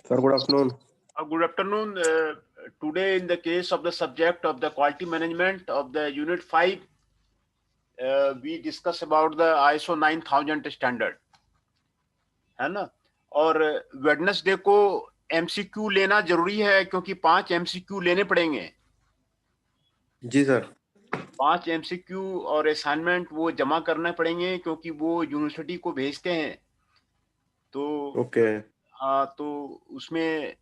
Sir, good afternoon. Good afternoon. Today, in the case of the subject of the quality management of the Unit 5, we discuss about the ISO 9000 standard, है ना? और Wednesday को MCQ लेना जरूरी है क्योंकि 5 MCQ लेने पड़ेंगे। जी सर। 5 MCQ और असाइनमेंट वो जमा करने पड़ेंगे क्योंकि वो यूनिवर्सिटी को भेजते हैं। तो ओके। हाँ, तो उसमें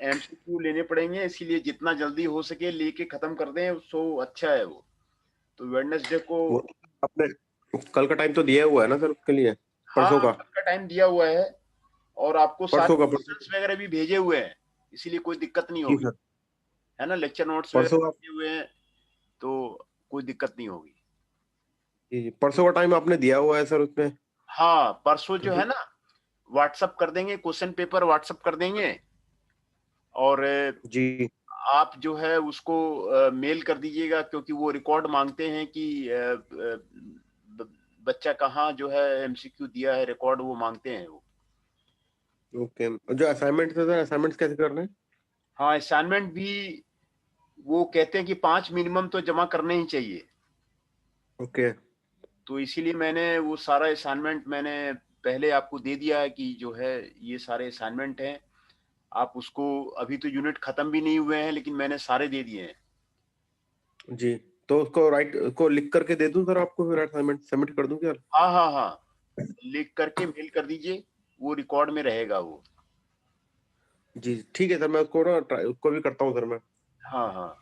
MCQ लेने पड़ेंगे, इसीलिए जितना जल्दी हो सके लेके खत्म कर दें तो अच्छा है वो। तो वेडनेसडे को वो आपने कल का टाइम तो दिया हुआ है ना सर उसके लिए? हाँ, परसों का? कल का टाइम दिया हुआ है और आपको सारे परसों का? क्वेश्चंस वगैरह भी भेजे हुए हैं, इसीलिए कोई दिक्कत नहीं जी होगी, सर। है ना? लेक्चर नोट्स परसों वगैरह का? भेजे हुए हैं तो कोई दिक्कत नहीं होगी। जी, परसों का टाइम आपने दिया हुआ है सर उसमें? हाँ, परसों जो है ना व्हाट्सअप कर देंगे, क्वेश्चन पेपर व्हाट्सअप कर देंगे और जी। आप जो है उसको मेल कर दीजिएगा क्योंकि वो रिकॉर्ड मांगते हैं कि बच्चा कहाँ जो है MCQ दिया है, रिकॉर्ड वो मांगते हैं वो। ओके। जो असाइनमेंट है सर, असाइनमेंट्स कैसे करने हैं? हाँ, असाइनमेंट भी वो कहते हैं कि 5 मिनिमम तो जमा करने ही चाहिए। ओके। तो इसीलिए मैंने वो सारा असाइनमेंट मैंने पहले आपको दे दिया है कि जो है ये सारे असाइनमेंट हैं, आप उसको अभी तो यूनिट खत्म भी नहीं हुए हैं लेकिन मैंने सारे दे दिए हैं। जी, तो उसको लिख करके दे दूं सर आपको, फिर असाइनमेंट सबमिट कर दूं क्या? हाँ हाँ हाँ, लिख करके मेल कर दीजिए, वो रिकॉर्ड में रहेगा वो। जी ठीक है सर, मैं उसको भी करता हूँ सर मैं। हाँ हाँ,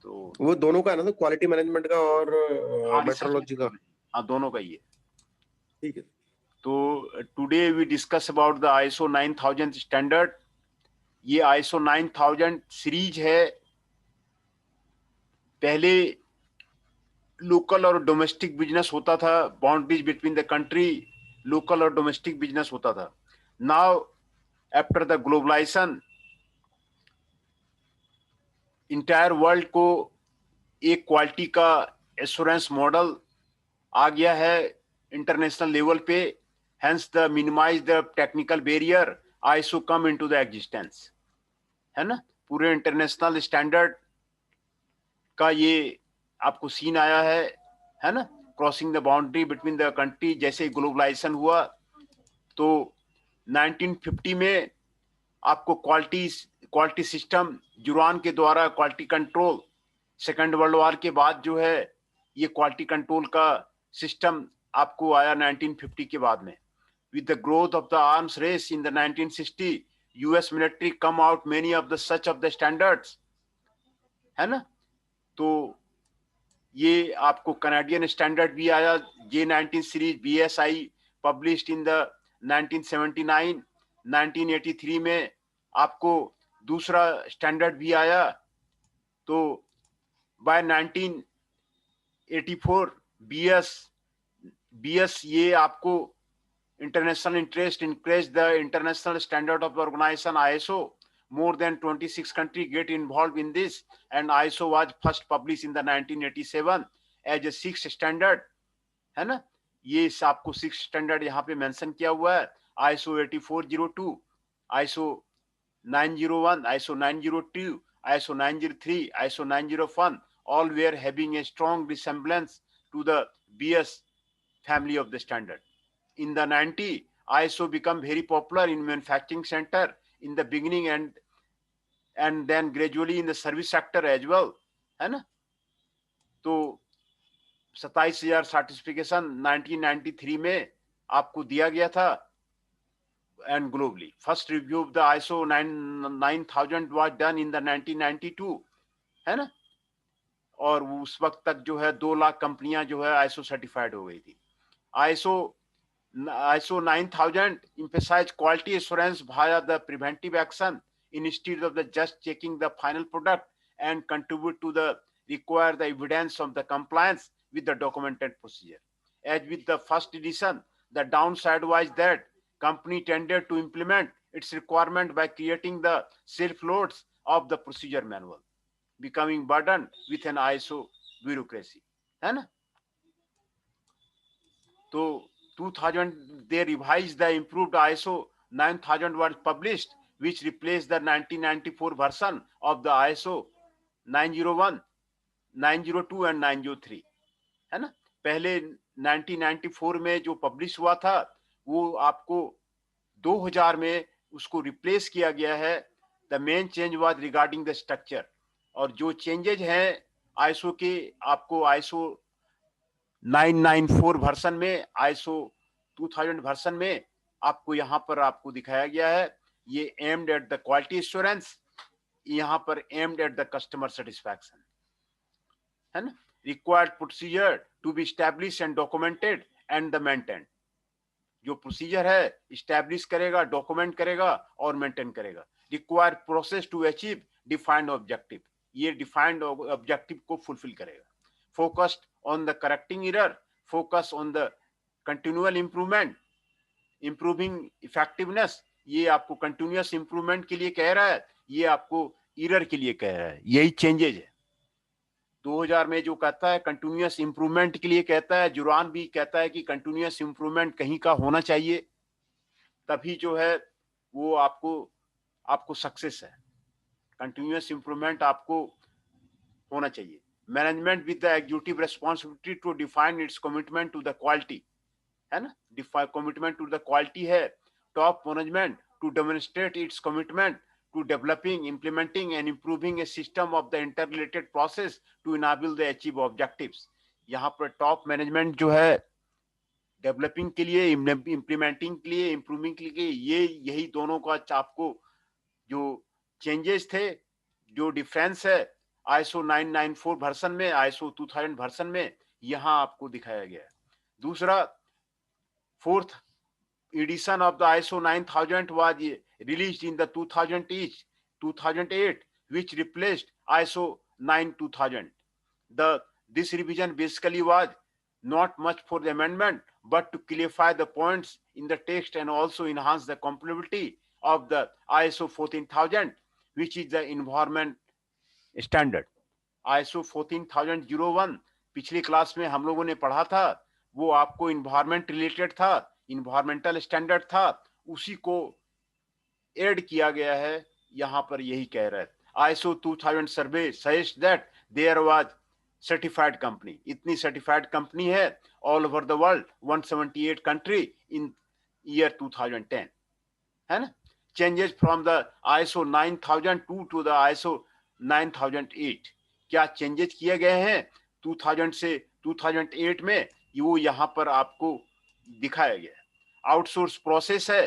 तो वो दोनों का है ना सर, क्वालिटी मैनेजमेंट का और हाँ, रिसर्च मेट्रोलॉजी का? मेथोडोलॉजी, हाँ दोनों का ही है। ठीक है। तो today we discuss about the ISO 9000 standard. ये ISO 9000 सीरीज है। पहले लोकल और डोमेस्टिक बिजनेस होता था, boundaries between the country, local और डोमेस्टिक बिजनेस होता था। Now after the globalisation, entire world को एक क्वालिटी का एश्योरेंस मॉडल आ गया है इंटरनेशनल लेवल पे, hence the minimise the technical barrier, ISO come into the existence, है ना? पूरे इंटरनेशनल स्टैंडर्ड का ये आपको सीन आया है ना? Crossing the boundary between the country. जैसे ग्लोबलाइजेशन हुआ तो 1950 में आपको क्वालिटी सिस्टम जुरान के द्वारा quality control, second world war के बाद जो है ये क्वालिटी कंट्रोल का सिस्टम आपको आया 1950 के बाद में। With the growth of the arms race in the 1960, US military come out many of the such of the standards, है ना? तो ये आपको कनाडियन स्टैंडर्ड भी आया, J19 series BSI published in the 1979। 1983 में आपको दूसरा स्टैंडर्ड भी आया। तो बाय 1984 BS ये आपको international interest increase the international standard of organisation ISO. More than 26 countries get involved in this, and ISO was first published in the 1987 as a sixth standard, है ना? ये आपको सिक्स स्टैंडर्ड यहाँ पे mention किया हुआ है। ISO 8402, ISO 901, ISO 902, ISO 903, ISO 901, all were having a strong resemblance to the BS family of the standard. In the 90s, ISO became very popular in manufacturing center in the beginning and then gradually in the service sector as well, है ना? तो 27,000 certification 1993 में आपको दिया गया था and globally. First review of the ISO 9000 was done in the 1992, है ना? और उस वक्त तक जो है 2 लाख कंपनियां जो है ISO सर्टिफाइड हो गई थी। ISO 9000 emphasize quality assurance via the preventive action instead of the just checking the final product and contribute to the require the evidence of the compliance with the documented procedure. As with the first edition, the downside was that company tended to implement its requirement by creating the self loads of the procedure manual, becoming burdened with an ISO bureaucracy, है ना? तो 2000 they revised the improved ISO 9000 was published, which replaced the 1994 version of the ISO 901, 902 and 903, है ना। पहले 1994 में जो publish हुआ था वो आपको 2000 में उसको रिप्लेस किया गया है। The main change was regarding the structure, और जो चेंजेज हैं आईएसओ के, आपको आईएसओ 994 वर्जन में, आईएसओ 2000 वर्जन में आपको यहाँ पर आपको दिखाया गया है। ये aimed at the quality assurance, यहाँ पर aimed at the customer satisfaction, है ना। Required procedure to be establish and documented and the maintain, जो प्रोसीजर है इस्टेब्लिश करेगा, डॉक्यूमेंट करेगा और मेंटेन करेगा। Require process to achieve defined objective, ये डिफाइंड ऑब्जेक्टिव को फुलफिल करेगा। Focused on the correcting error, focus on the continual improvement, improving effectiveness, ये आपको कंटिन्यूअस इंप्रूवमेंट के लिए कह रहा है, ये आपको एरर के लिए कह रहा है। यही चेंजेज है। 2000 में जो कहता है कंटिन्यूअस इंप्रूवमेंट के लिए कहता है, जुरान भी कहता है कि कंटिन्यूअस इंप्रूवमेंट कहीं का होना चाहिए, तभी जो है वो आपको सक्सेस है। कंटिन्यूअस इंप्रूवमेंट आपको होना चाहिए। Management with the executive responsibility to define its commitment to the quality, है ना। Define commitment to the quality है। Top management to demonstrate its commitment to developing, implementing and improving a system of the interrelated process to enable the achieve objectives। यहाँ पर top management जो है developing के लिए, implementing के लिए, improving के लिए, ये यही दोनों का आपको जो चेंजेस थे, जो डिफरेंस है आईएसओ 994 वर्जन में, आईएसओ 2000 वर्जन में, यहाँ आपको दिखाया गया है। दूसरा, fourth edition of the ISO 9000 was released in the 2008, which replaced ISO 92000. This revision basically was not much for the amendment, but to clarify the points in the text and also enhance the compatibility of the ISO 14000, which is the environment standard. ISO 14001 पिछली class में हम लोगों ने पढ़ा था, वो आपको environment related था, इन्वायरमेंटल स्टैंडर्ड था, उसी को ऐड किया गया है। यहाँ पर यही कह रहा है। ISO 2000 survey suggest that there was certified company, इतनी सर्टिफाइड कंपनी है all over the world, 178 country in year 2010, है ना। Changes from the ISO 9002 to the ISO 9008, क्या चेंजेस किए गए हैं 2000 से 2008 में, वो यहाँ पर आपको दिखाया गया है। आउटसोर्स प्रोसेस है,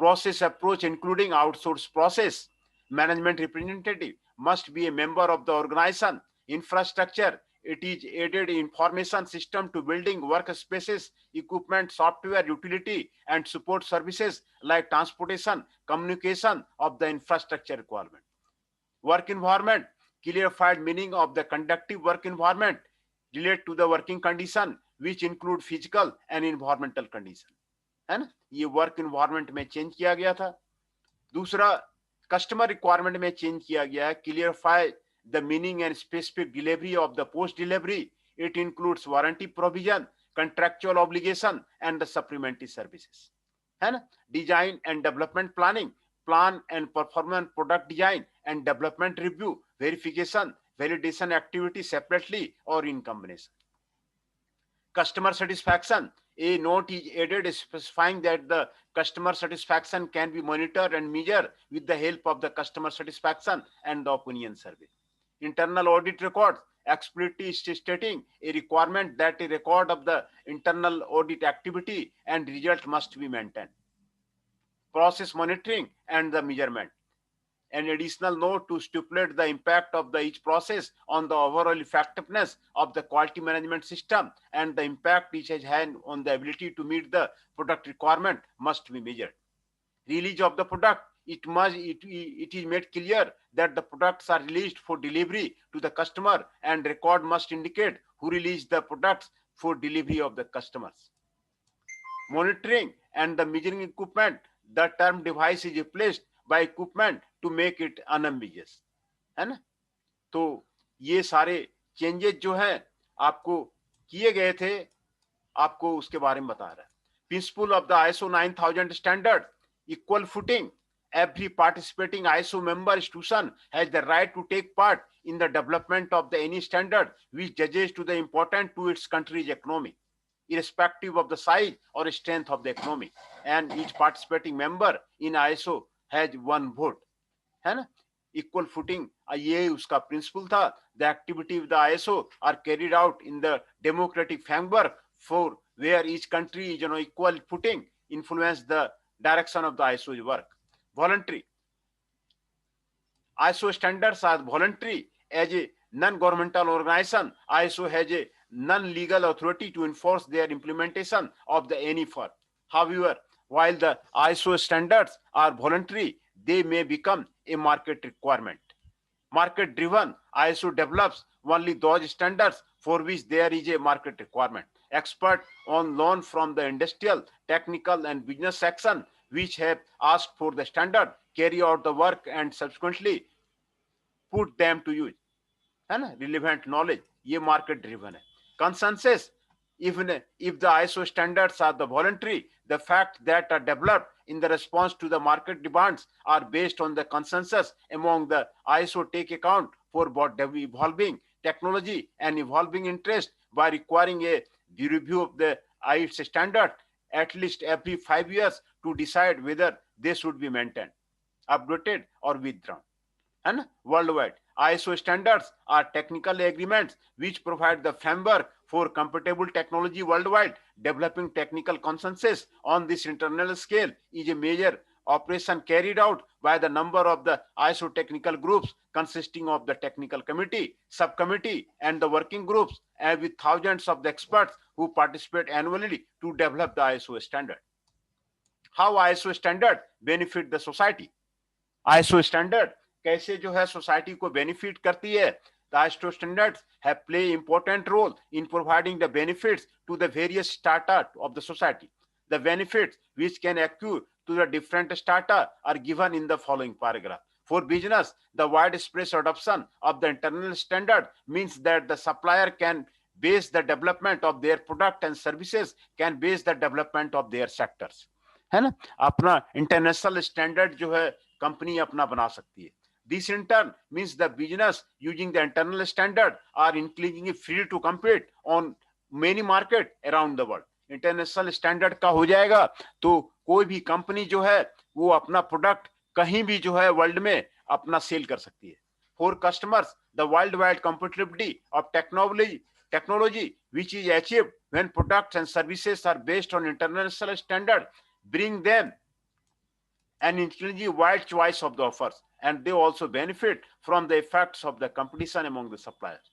process approach including outsource process, management representative must be a member of the organisation, infrastructure, it is added information system to building workspaces, equipment, software, utility and support services like transportation, communication of the infrastructure requirement. Work environment, clarified meaning of the conducive work environment relate to the working condition which include physical and environmental condition, है ना। ये work environment में change किया गया था। दूसरा, customer requirement में change किया गया है, clarify the meaning and specific delivery of the post delivery, it includes warranty provision, contractual obligation and the supplementary services, है ना। Design and development planning, plan and performance product design and development review, verification, validation activity separately और in combination. Customer satisfaction, a note is added specifying that the customer satisfaction can be monitored and measured with the help of the customer satisfaction and the opinion survey. Internal audit records, explicitly stating a requirement that a record of the internal audit activity and result must be maintained. Process monitoring and the measurement. An additional note to stipulate the impact of each process on the overall effectiveness of the quality management system and the impact each has had on the ability to meet the product requirement must be measured. Release of the product, it is made clear that the products are released for delivery to the customer and record must indicate who released the products for delivery of the customers. Monitoring and the measuring equipment, the term device is replaced by equipment to make it unambiguous, है ना। तो ये सारे changes जो हैं आपको किए गए थे, आपको उसके बारे में बता रहा है। Principle of the ISO 9000 standard, equal footing. Every participating ISO member institution has the right to take part in the development of the any standard which judges to the important to its country's economy, irrespective of the size or strength of the economy. And each participating member in ISO has one vote. है ना? Equal footing, ये उसका principle था. The activity of the ISO are carried out in the democratic framework for where each country is equal footing influence the direction of the ISO's work. Voluntary. ISO standards are voluntary. As a non-governmental organization, ISO has a non-legal authority to enforce their implementation of the any firm. However, while the ISO standards are voluntary, they may become a market requirement. Market-driven, ISO develops only those standards for which there is a market requirement. Expert on loan from the industrial, technical, and business section which have asked for the standard carry out the work and subsequently put them to use. है ना? Relevant knowledge, ये market driven है. Consensus, even if the ISO standards are the voluntary, the fact that are developed in the response to the market demands are based on the consensus among the ISO take account for both evolving technology and evolving interest by requiring a review of the ISO standard at least every 5 years to decide whether they should be maintained, updated or withdrawn. And worldwide, ISO standards are technical agreements which provide the framework for compatible technology worldwide. Developing technical consensus on this international scale is a major operation carried out by the number of the ISO technical groups consisting of the technical committee, subcommittee, and the working groups, and with thousands of the experts who participate annually to develop the ISO standard. How ISO standard benefit the society? ISO standard कैसे जो है society को benefit करती है? The ISO standards have play important role in providing the benefits to the various strata of the society. The benefits which can accrue to the different strata are given in the following paragraph. For business, the widespread adoption of the internal standard means that the supplier can base the development of their product and services, can base the development of their sectors. है ना? अपना international standard जो है company अपना बना सकती है. This in turn means the business using the internal standard are increasingly free to compete on many market around the world. International standard का हो जाएगा तो कोई भी कंपनी जो है वो अपना प्रोडक्ट कहीं भी जो है वर्ल्ड में अपना सेल कर सकती है. For customers the world wide compatibility of technology which is achieved when products and services are based on international standard bring them an increasingly wide choice of the offers, and they also benefit from the effects of the competition among the suppliers.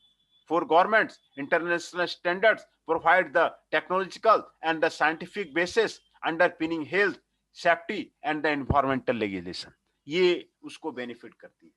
For governments, international standards provide the technological and the scientific basis underpinning health, safety, and the environmental legislation. ये उसको benefit करती है.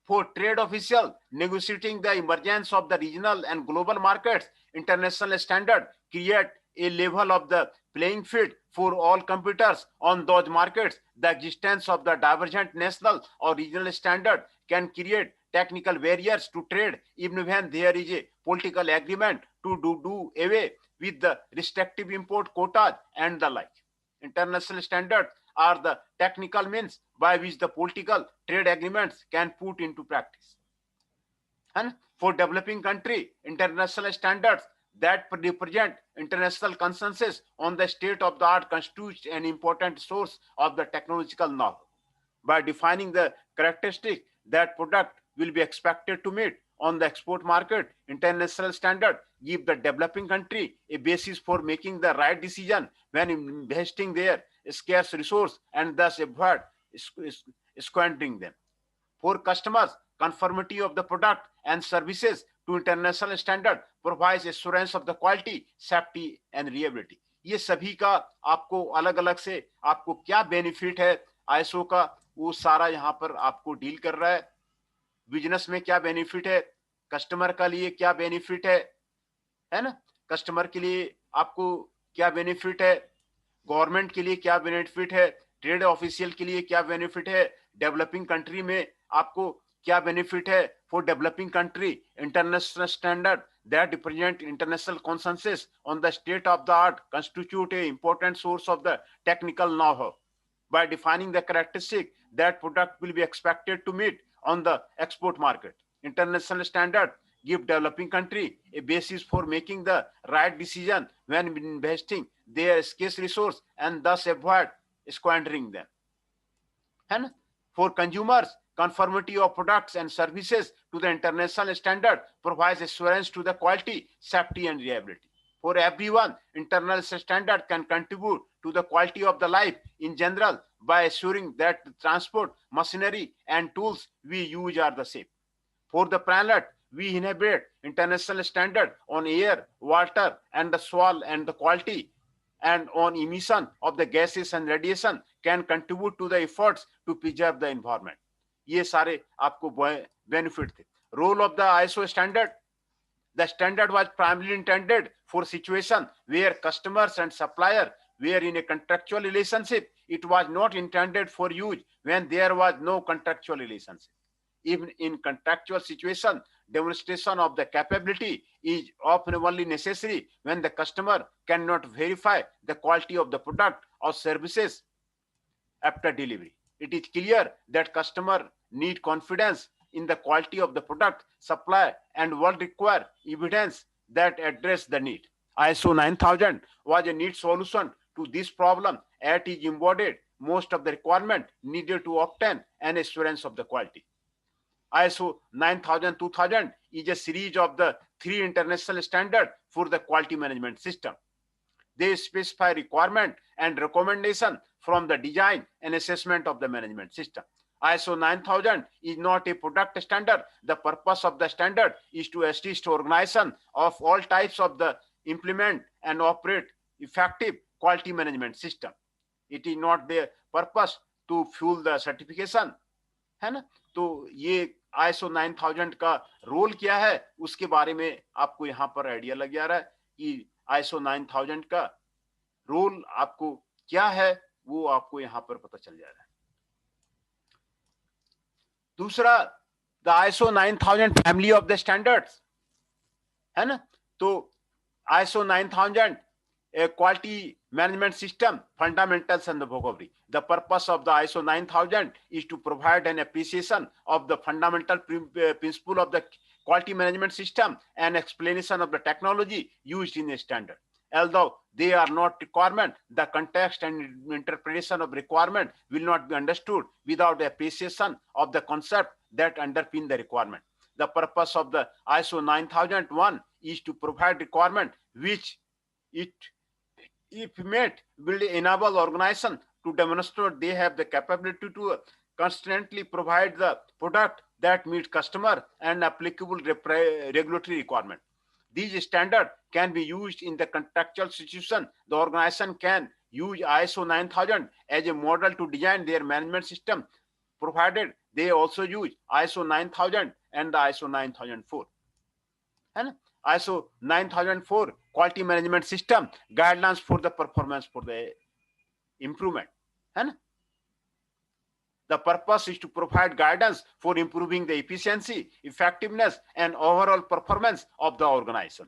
For trade officials negotiating the emergence of the regional and global markets, international standard create a level of the playing field for all competitors on those markets. The existence of the divergent national or regional standard can create technical barriers to trade even when there is a political agreement to do away with the restrictive import quotas and the like. International standards are the technical means by which the political trade agreements can put into practice. And for developing country, international standards that represent international consensus on the state of the art constitutes an important source of the technological knowledge. By defining the characteristics that product will be expected to meet on the export market, international standard give the developing country a basis for making the right decision when investing their scarce resource and thus avoid squandering them. For customers, conformity of the product and services to international standard provides assurance of the quality, safety and reliability. ये सभी का आपको अलग अलग से आपको क्या benefit है आईएसओ का, वो सारा यहाँ पर आपको डील कर रहा है. बिजनेस में क्या बेनिफिट है, कस्टमर का लिए क्या बेनिफिट है ना? कस्टमर के लिए आपको क्या बेनिफिट है, गवर्नमेंट के लिए क्या बेनिफिट है, ट्रेड ऑफिशियल के लिए क्या बेनिफिट है, डेवलपिंग कंट्री में आपको क्या बेनिफिट है. For developing country, international standard that represent international consensus on the state of the art constitute a important source of the technical know-how. by defining the characteristic that product will be expected to meet on the export market. International standard give developing country a basis for making the right decision when investing their scarce resource and thus avoid squandering them. And for consumers, conformity of products and services to the international standard provides assurance to the quality, safety, and reliability. For everyone, international standard can contribute to the quality of the life in general by assuring that the transport, machinery, and tools we use are the same. For the planet, we inhabit international standard on air, water, and the soil and the quality, and on emission of the gases and radiation can contribute to the efforts to preserve the environment. ये सारे आपको benefit थे. Role of the ISO standard. The standard was primarily intended for situation where customers and supplier were in a contractual relationship. It was not intended for use when there was no contractual relationship. Even in contractual situation, demonstration of the capability is often only necessary when the customer cannot verify the quality of the product or services after delivery. It is clear that customer need confidence in the quality of the product, supply, and will require evidence that address the need. ISO 9000 was a neat solution to this problem as it embodied most of the requirement needed to obtain an assurance of the quality. ISO 9000-2000 is a series of the 3 international standards for the quality management system. They specify requirement and recommendation from the design and assessment of the management system. ISO 9000 is not a product standard. The purpose of the standard is to assist organization of all types of the implement and operate effective quality management system. It is not their purpose to fuel the certification. है ना? तो ये ISO 9000 का role क्या है उसके बारे में आपको यहाँ पर आइडिया लग जा रहा है कि ISO 9000 का रोल आपको क्या है वो आपको यहाँ पर पता चल जा रहा है. दूसरा, the ISO 9000 family of the standards है ना. तो ISO 9000 a quality management system, fundamentals and the vocabulary. The purpose of the ISO 9000 is to provide an appreciation of the fundamental principle of the quality management system and explanation of the technology used in a standard. Although they are not requirement, the context and interpretation of requirement will not be understood without the appreciation of the concept that underpin the requirement. The purpose of the ISO 9001 is to provide requirement which if met, will enable organization to demonstrate they have the capability to constantly provide the product that meets customer and applicable regulatory requirement. These standards can be used in the contractual situation. The organization can use ISO 9000 as a model to design their management system, provided they also use ISO 9000 and the ISO 9004. And ISO 9004 quality management system guidelines for the performance for the improvement. And the purpose is to provide guidance for improving the efficiency, effectiveness, and overall performance of the organization.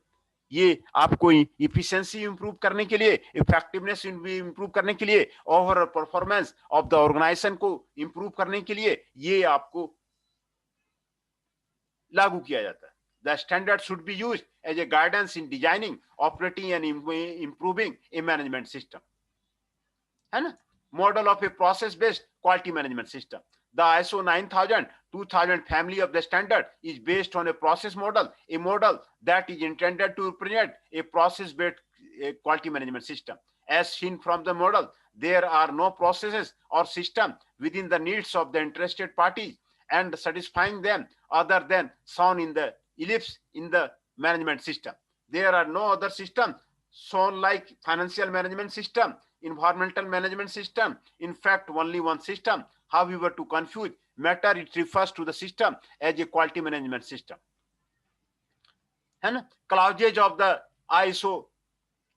ये आपको efficiency improve करने के लिए, effectiveness improve करने के लिए, overall performance of the organization को improve करने के लिए ये आपको लागू किया जाता है. The standard should be used as a guidance in designing, operating, and improving a management system. And model of a process-based quality management system. The ISO 9000-2000 family of the standard is based on a process model, a model that is intended to represent a process-based quality management system. As seen from the model, there are no processes or system within the needs of the interested parties and satisfying them other than shown in the ellipse in the management system. There are no other systems shown like financial management system, environmental management system. In fact, only one system. However, to confuse matter, it refers to the system as a quality management system. And clauses of the ISO,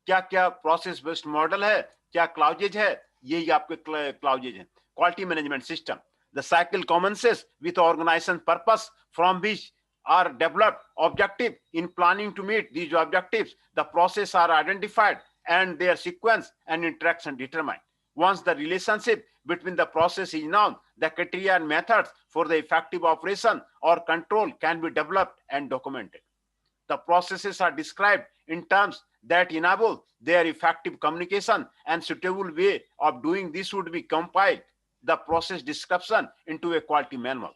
क्या process based model है, क्या clauses है, यही आपके clauses हैं. Quality management system. The cycle commences with organization purpose from which are developed objective. In planning to meet these objectives, the process are identified and their sequence and interaction determined. Once the relationship between the process is known, the criteria and methods for the effective operation or control can be developed and documented. The processes are described in terms that enable their effective communication, and suitable way of doing this would be compiled the process description into a quality manual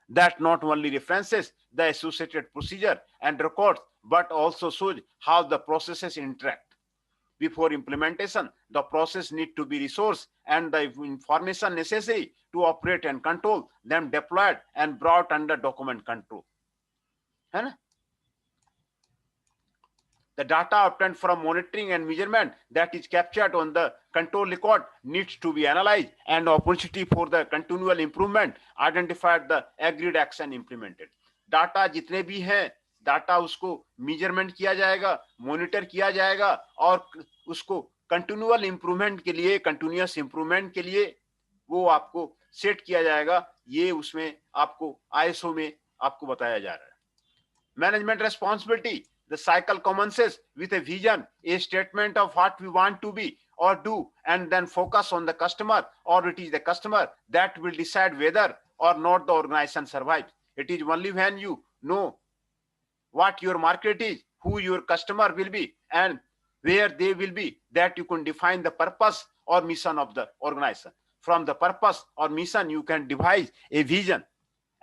that not only references the associated procedure and records, but also shows how the processes interact. Before implementation, the process need to be resourced and the information necessary to operate and control them deployed and brought under document control. है ना? The data obtained from monitoring and measurement that is captured on the control record needs to be analyzed and opportunity for the continual improvement identified, the agreed action implemented. Data जितने भी हैं, data उसको measurement किया जाएगा, monitor किया जाएगा और उसको कंटिन्यूअल इंप्रूवमेंट के लिए, कंटिन्यूअस इंप्रूवमेंट के लिए वो आपको सेट किया जाएगा. ये उसमें आपको आईएसओ में आपको बताया जा रहा है. Management responsibility, the cycle commences with a vision, a statement of what we want to be or do, and then focus on the customer, or it is the customer that will decide whether or not the organization survives. It is only when you know what your market is, who your customer will be, and where they will be, that you can define the purpose or mission of the organization. From the purpose or mission, you can devise a vision.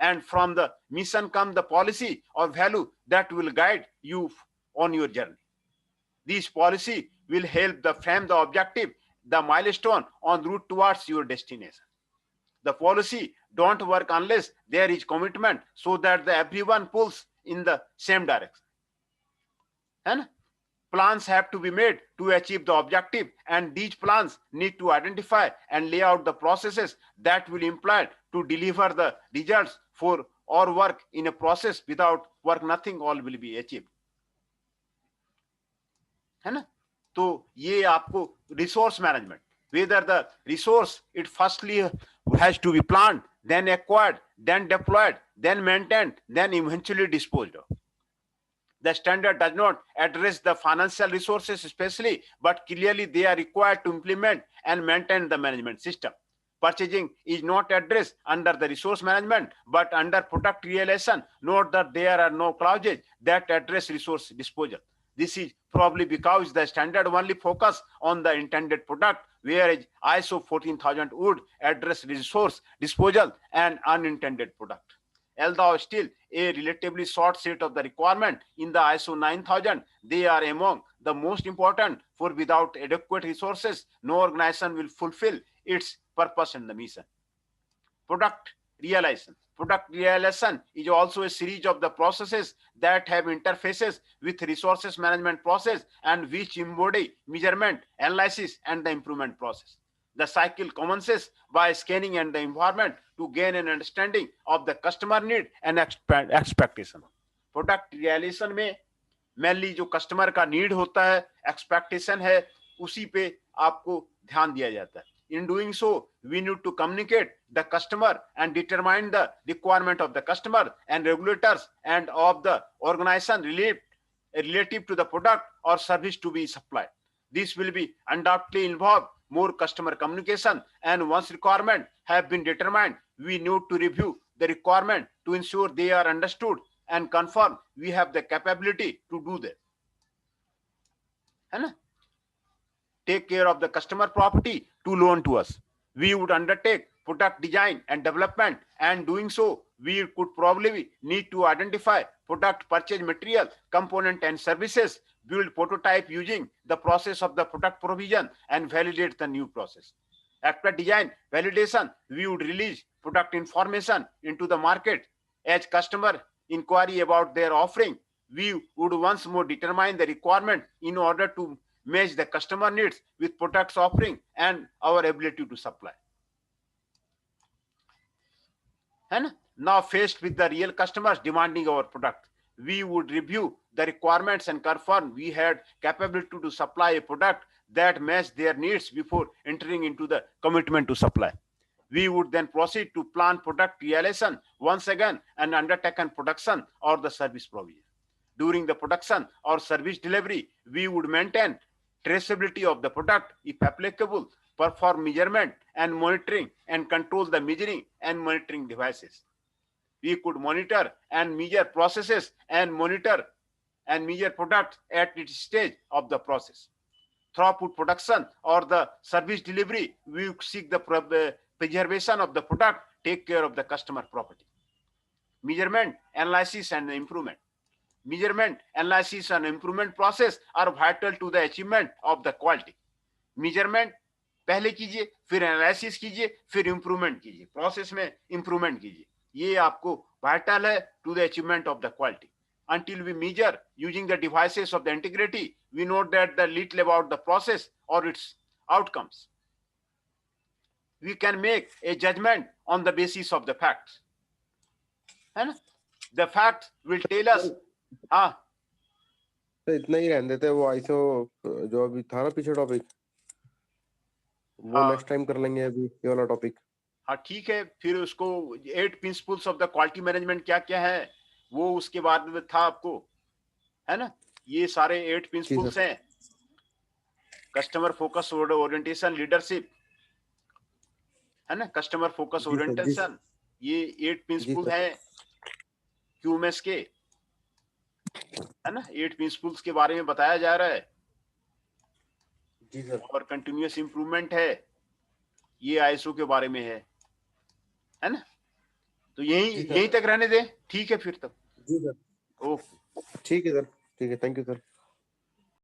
And from the mission comes the policy or value that will guide you on your journey. This policy will help the frame the objective, the milestone on route towards your destination. The policy don't work unless there is commitment, so that everyone pulls in the same direction. And plans have to be made to achieve the objective, and these plans need to identify and lay out the processes that will imply to deliver the results for or work in a process. Without work, nothing all will be achieved. है ना? तो ये आपको resource management, whether the resource it firstly has to be planned, then acquired, then deployed, then maintained, then eventually disposed of. The standard does not address the financial resources especially, but clearly they are required to implement and maintain the management system. Purchasing is not addressed under the resource management, but under product realization. Note that there are no clauses that address resource disposal. This is probably because the standard only focus on the intended product, whereas ISO 14000 would address resource disposal and unintended product. Although still a relatively short set of the requirement in the ISO 9000, they are among the most important, for without adequate resources, no organization will fulfill its purpose and the mission. Product realization. Product realization is also a series of the processes that have interfaces with resources management process and which embody measurement, analysis, and the improvement process. The cycle commences by scanning and the environment to gain an understanding of the customer need and expectation. Product realization में mainly जो customer का need होता है, expectation है, उसी पे आपको ध्यान दिया जाता है. In doing so, we need to communicate the customer and determine the requirement of the customer and regulators and of the organization relative to the product or service to be supplied. This will be undoubtedly involve more customer communication, and once requirement have been determined, we need to review the requirement to ensure they are understood and confirm we have the capability to do that. है ना? Take care of the customer property to loan to us. We would undertake product design and development, and doing so, we could probably need to identify product purchase material, component and services, build prototype using the process of the product provision, and validate the new process. After design validation, we would release product information into the market. As customer inquiry about their offering, we would once more determine the requirement in order to match the customer needs with products offering and our ability to supply. And now faced with the real customers demanding our product, we would review the requirements and confirm we had capability to supply a product that matched their needs before entering into the commitment to supply. We would then proceed to plan product realization once again and undertaken production or the service provision. During the production or service delivery, we would maintain traceability of the product if applicable, perform measurement and monitoring and control the measuring and monitoring devices. We could monitor and measure processes and monitor and measure products at each stage of the process. Throughput production or the service delivery, we seek the preservation of the product, take care of the customer property. Measurement, analysis and improvement. Measurement, analysis and improvement process are vital to the achievement of the quality. Measurement पहले कीजिए, फिर analysis कीजिए, फिर improvement कीजिए, process में improvement कीजिए. ये आपको वाइटल है to the achievement of the quality. Until we measure using the devices of the integrity, we know that the little about the process or its outcomes. We can make a judgment on the basis of the facts. है ना? The facts will tell us. हाँ. तो इतना ही रहने देते, वो ISO जो अभी था ना पीछे टॉपिक, वो हाँ. नेक्स्ट टाइम कर लेंगे. अभी ये वाला टॉपिक हाँ ठीक है. फिर उसको 8 principles of the quality management क्या क्या है वो उसके बाद में था आपको, है ना. ये सारे 8 प्रिंसिपल्स हैं. कस्टमर फोकस ओरिएंटेशन लीडरशिप, है ना. कस्टमर फोकस ओरिएंटेशन, ये 8 प्रिंसिपल हैं QMS के, है ना. 8 प्रिंसिपल्स के बारे में बताया जा रहा है. जी सर. और कंटिन्यूअस इंप्रूवमेंट है, ये ISO के बारे में है ना. तो यहीं तक रहने दें. ठीक है फिर तब. जी सर. ओके. ठीक है सर. ठीक है. Thank you sir.